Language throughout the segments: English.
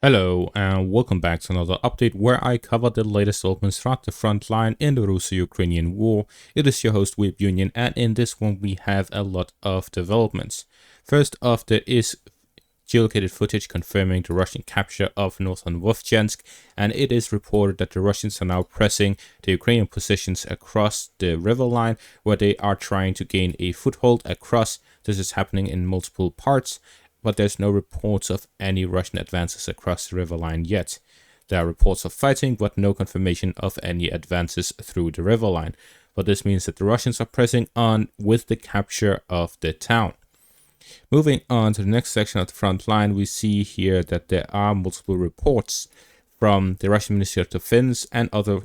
Hello and welcome back to another update where I cover the latest developments throughout the front line in the Russo-Ukrainian war. It is your host Whip Union, and in this one we have a lot of developments. First off, there is geolocated footage confirming the Russian capture of northern Vovchansk, and it is reported that the Russians are now pressing the Ukrainian positions across the river line where they are trying to gain a foothold across. This is happening in multiple parts, but there's no reports of any Russian advances across the river line yet. There are reports of fighting, but no confirmation of any advances through the river line. But this means that the Russians are pressing on with the capture of the town. Moving on to the next section of the front line, we see here that there are multiple reports from the Russian Ministry of Defense and other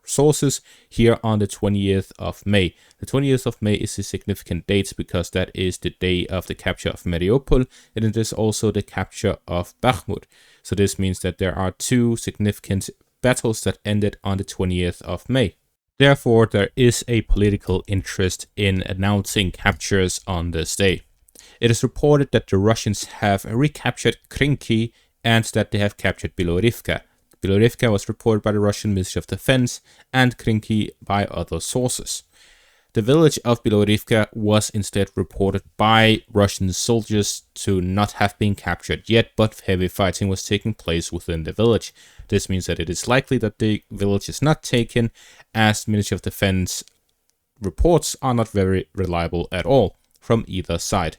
sources here on the 20th of May. The 20th of May is a significant date because that is the day of the capture of Mariupol, and it is also the capture of Bakhmut. So this means that there are two significant battles that ended on the 20th of May. Therefore, there is a political interest in announcing captures on this day. It is reported that the Russians have recaptured Krinky and that they have captured Bilorivka. Bilorivka was reported by the Russian Ministry of Defense and Krinky by other sources. The village of Bilorivka was instead reported by Russian soldiers to not have been captured yet, but heavy fighting was taking place within the village. This means that it is likely that the village is not taken, as Ministry of Defense reports are not very reliable at all from either side.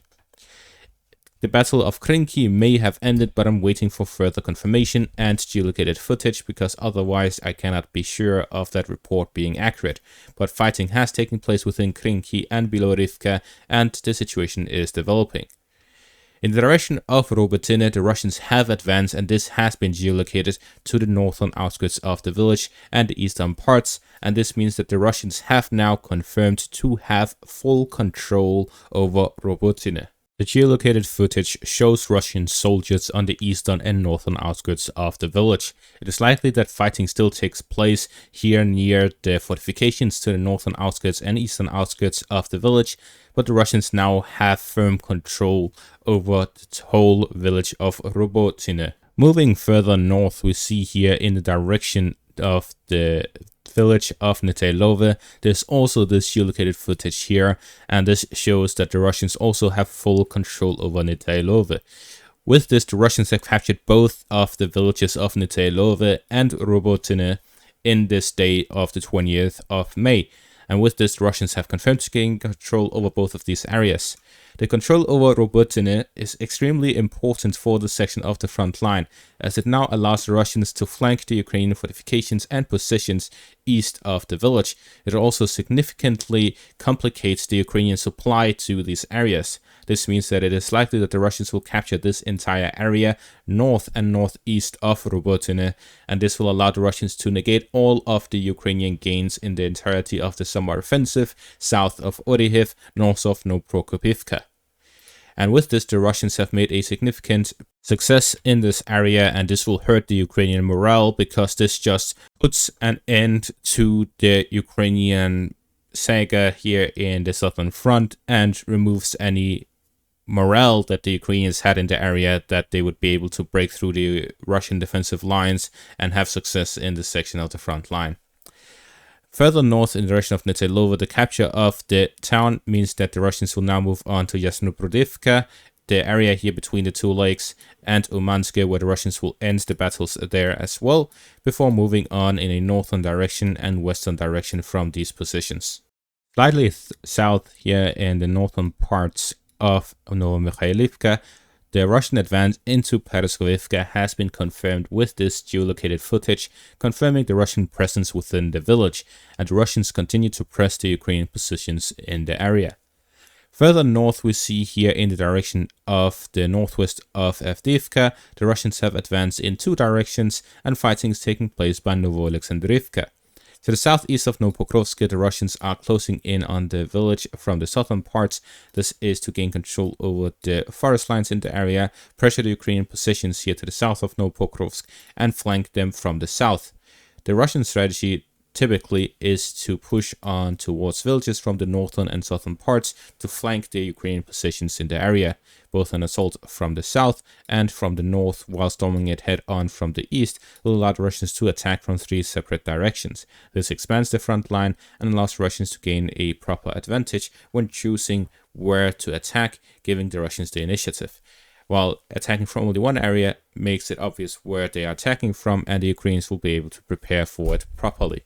The Battle of Krinky may have ended, but I'm waiting for further confirmation and geolocated footage because otherwise I cannot be sure of that report being accurate. But fighting has taken place within Krinky and Bilorivka, and the situation is developing. In the direction of Robotyne, the Russians have advanced, and this has been geolocated to the northern outskirts of the village and the eastern parts, and this means that the Russians have now confirmed to have full control over Robotyne. The geolocated footage shows Russian soldiers on the eastern and northern outskirts of the village. It is likely that fighting still takes place here near the fortifications to the northern outskirts and eastern outskirts of the village, but the Russians now have firm control over the whole village of Robotyne. Moving further north, we see here in the direction of the village of Netailove, there's also this geolocated footage here, and this shows that the Russians also have full control over Netailove. With this, the Russians have captured both of the villages of Netailove and Robotyne in this day of the 20th of May. And with this, the Russians have confirmed to gain control over both of these areas. The control over Robotyne is extremely important for this section of the front line, as it now allows the Russians to flank the Ukrainian fortifications and positions east of the village. It also significantly complicates the Ukrainian supply to these areas. This means that it is likely that the Russians will capture this entire area north and northeast of Robotyne, and this will allow the Russians to negate all of the Ukrainian gains in the entirety of the summer offensive south of Orikhiv, north of Novoprokopivka. And with this, the Russians have made a significant success in this area, and this will hurt the Ukrainian morale because this just puts an end to the Ukrainian saga here in the southern front and removes any morale that the Ukrainians had in the area, that they would be able to break through the Russian defensive lines and have success in this section of the front line. Further north in the direction of Netailove, the capture of the town means that the Russians will now move on to Yasnoprudivka, the area here between the two lakes, and Umanske, where the Russians will end the battles there as well, before moving on in a northern direction and western direction from these positions. Slightly south here in the northern parts of Novomikhailivka, the Russian advance into Pereskovivka has been confirmed with this geolocated footage, confirming the Russian presence within the village, and the Russians continue to press the Ukrainian positions in the area. Further north, we see here in the direction of the northwest of Avdiivka, the Russians have advanced in two directions, and fighting is taking place by Novoalexandrivka. To the southeast of Novopokrovsk, the Russians are closing in on the village from the southern parts. This is to gain control over the forest lines in the area, pressure the Ukrainian positions here to the south of Novopokrovsk, and flank them from the south. The Russian strategy typically is to push on towards villages from the northern and southern parts to flank the Ukrainian positions in the area, both an assault from the south and from the north, while storming it head on from the east will allow the Russians to attack from 3 separate directions. This expands the front line and allows Russians to gain a proper advantage when choosing where to attack, giving the Russians the initiative. While attacking from only one area makes it obvious where they are attacking from, and the Ukrainians will be able to prepare for it properly.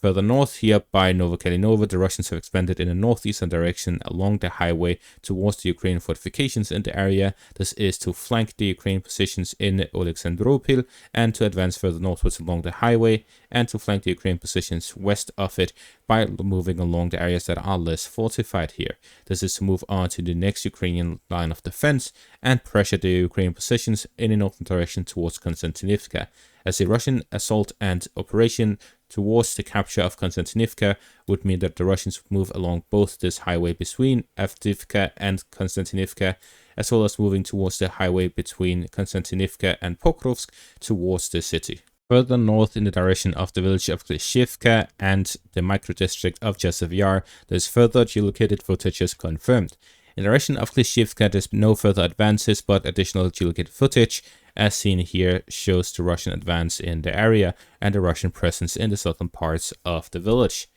Further north here by Netailove, the Russians have expanded in a northeastern direction along the highway towards the Ukrainian fortifications in the area. This is to flank the Ukrainian positions in Alexandropil and to advance further northwards along the highway, and to flank the Ukrainian positions west of it by moving along the areas that are less fortified here. This is to move on to the next Ukrainian line of defense and pressure the Ukrainian positions in a northern direction towards Konstantinivka. As a Russian assault and operation towards the capture of Konstantinivka would mean that the Russians would move along both this highway between Avdiivka and Konstantinivka, as well as moving towards the highway between Konstantinivka and Pokrovsk towards the city. Further north in the direction of the village of Klishivka and the micro-district of Joseph Yar, there's further geolocated footages confirmed. In the direction of Klishivka, there's no further advances, but additional geolocated footage, as seen here, shows the Russian advance in the area and the Russian presence in the southern parts of the village.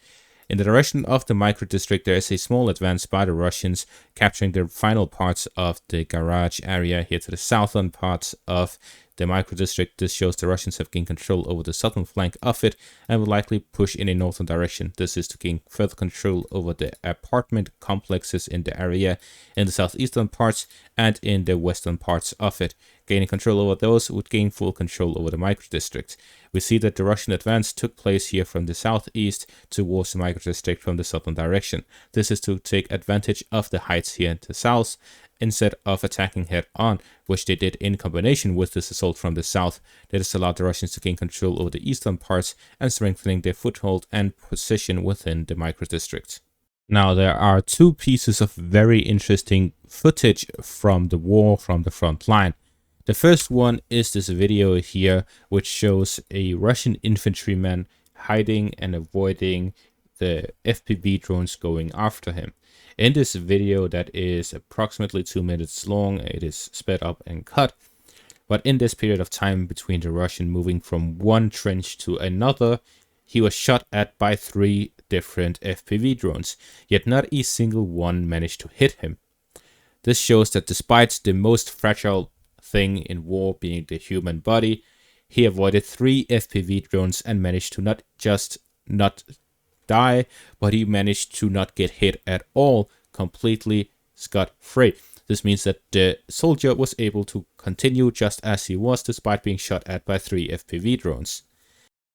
In the direction of the micro-district, there is a small advance by the Russians, capturing the final parts of the garage area here to the southern parts of the micro-district. This shows the Russians have gained control over the southern flank of it and will likely push in a northern direction. This is to gain further control over the apartment complexes in the area in the southeastern parts and in the western parts of it. Gaining control over those would gain full control over the micro-district. We see that the Russian advance took place here from the southeast towards the micro-district from the southern direction. This is to take advantage of the heights here in the south, instead of attacking head-on, which they did in combination with this assault from the south. That has allowed the Russians to gain control over the eastern parts and strengthening their foothold and position within the micro-district. Now, there are 2 pieces of very interesting footage from the war from the front line. The first one is this video here, which shows a Russian infantryman hiding and avoiding the FPV drones going after him. In this video that is approximately 2 minutes long, it is sped up and cut, but in this period of time between the Russian moving from one trench to another, he was shot at by 3 different FPV drones, yet not a single one managed to hit him. This shows that despite the most fragile thing in war being the human body, he avoided 3 FPV drones and managed to not just not die, but he managed to not get hit at all, completely scot-free. This means that the soldier was able to continue just as he was, despite being shot at by 3 FPV drones.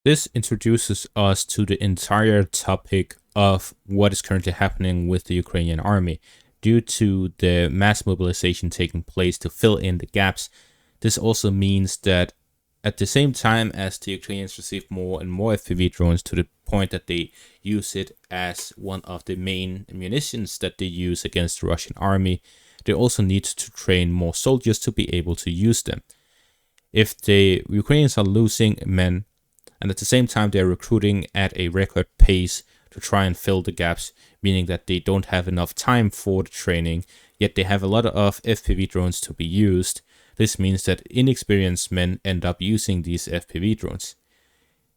This introduces us to the entire topic of what is currently happening with the Ukrainian army. Due to the mass mobilization taking place to fill in the gaps, this also means that at the same time as the Ukrainians receive more and more FPV drones to the point that they use it as one of the main munitions that they use against the Russian army, they also need to train more soldiers to be able to use them. If the Ukrainians are losing men, and at the same time they're recruiting at a record pace to try and fill the gaps, meaning that they don't have enough time for the training, yet they have a lot of FPV drones to be used, this means that inexperienced men end up using these FPV drones.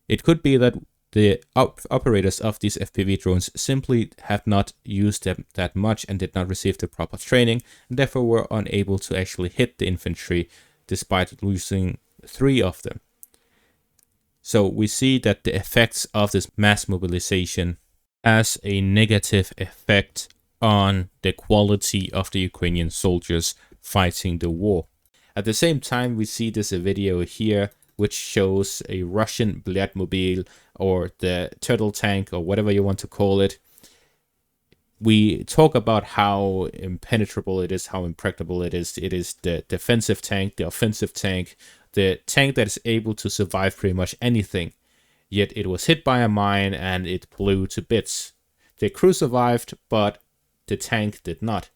It could be that the operators of these FPV drones simply have not used them that much and did not receive the proper training, and therefore were unable to actually hit the infantry despite losing 3 of them. So we see that the effects of this mass mobilization has a negative effect on the quality of the Ukrainian soldiers fighting the war. At the same time, we see this video here, which shows a Russian Blyadmobil, or the turtle tank, or whatever you want to call it. We talk about how impenetrable it is, how impregnable it is. It is the defensive tank, the offensive tank, the tank that is able to survive pretty much anything. Yet it was hit by a mine and it blew to bits. The crew survived, but the tank did not.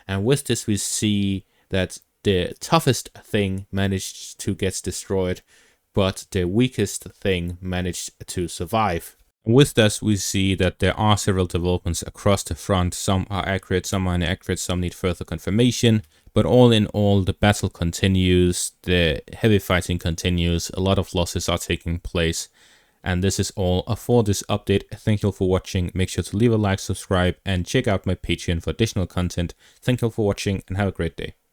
And with this, we see that the toughest thing managed to get destroyed, but the weakest thing managed to survive. With this, we see that there are several developments across the front. Some are accurate, some are inaccurate, some need further confirmation. But all in all, the battle continues, the heavy fighting continues, a lot of losses are taking place. And this is all for this update. Thank you all for watching. Make sure to leave a like, subscribe, and check out my Patreon for additional content. Thank you all for watching, and have a great day.